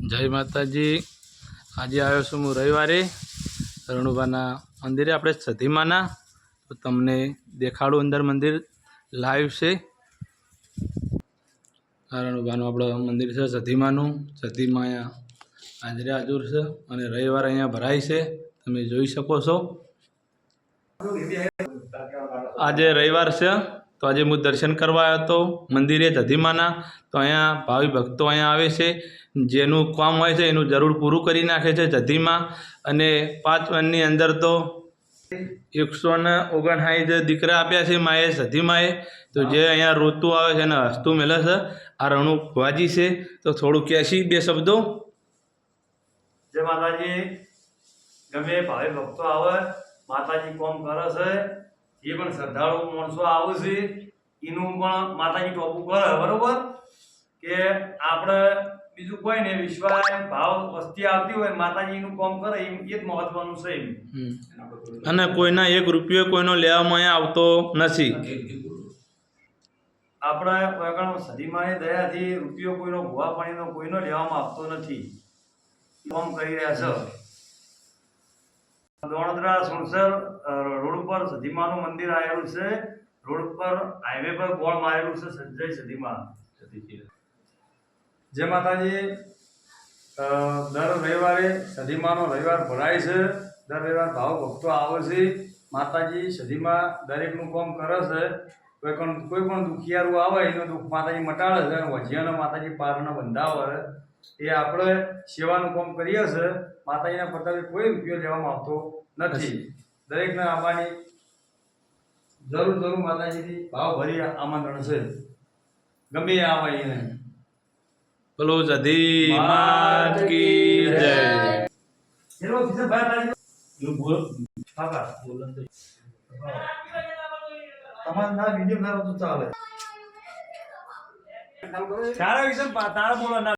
જય માતાજી। આજે આવ્યો છું હું રવિવારે રણુબાના મંદિરે, આપણે સધીમાના। તો તમને દેખાડું અંદર મંદિર લાઈવ છે। આ રણુબાનું આપણું મંદિર છે સધીમાનું। સધીમા અહીંયા હાજરે હાજર છે અને રવિવાર અહીંયા ભરાય છે, તમે જોઈ શકો છો। આજે રવિવાર છે તો આજે હું દર્શન કરવા આવ્યો હતો મંદિરે સધીમાના। તો અહીંયા ભાવિ ભક્તો અહીંયા આવે છે, જેનું કામ હોય છે એનું જરૂર પૂરું કરી નાખે છે સધીમા। અને 5 વર્ષની અંદર તો 159 દીકરા આપ્યા છે માએ સધીમાએ। તો જે અહીંયા રોતું આવે છે અને હસતું મેલે છે આ રણુ ભુવાજી છે। તો થોડું કહેશી બે શબ્દો। જય માતાજી। ગમે ભાઈ ભક્તો આવે, માતાજી કોમ કરે છે, જે પણ શ્રદ્ધાળુ માણસો આવે છે એનું પણ માતાજી ટોપું કરે, બરોબર કે આપણે બીજું કોઈ નહીં, વિશ્વાસ ભાવ વસ્તી આવતી હોય માતાજીનું કામ કરે એ જ મહત્વનું છે। અને કોઈના 1 રૂપિયો કોઈનો લેવામાં અહીંયા આવતો નથી। આપણે વગણ સધીમાની દયાથી રૂપિયો કોઈનો ભૂવા પાણીનો કોઈનો લેવામાં આવતો નથી, કામ કરી રહ્યા છે। દોણદરા સુણસર રોડ પર સધીમાનું મંદિર આવેલું છે। રોડ પર હાઈવે પર બોર્ડ મારેલું છે સંજય સધીમા। જય માતાજી। દર રવિવારે સધીમાનો રવિવાર ભરાય છે। દર રવિવાર ભાવ ભક્તો આવે છે, માતાજી સધીમા દરેકનું કામ કરે છે। કોઈ પણ દુખિયારું આવે એનું દુઃખ માતાજી મટાડે છે અને વજિયાનો માતાજી પારના બંધાવે એ આપણે સેવાનું કામ કરીએ છીએ। માતાજીના પ્રતાપે કોઈ રૂપિયો લેવામાં આવતો નથી। દરેકને આવવાની જરૂર માતાજીથી ભાવ ભરી આમંત્રણ છે, ગમે આવે એને। બોલો સધીમા કી જય। એનો બીજો ભાઈ બોલ કાકા બોલ તમારા ના વિડિયો કરો તો ચાલે। તારા વિશે તારા બોલો ના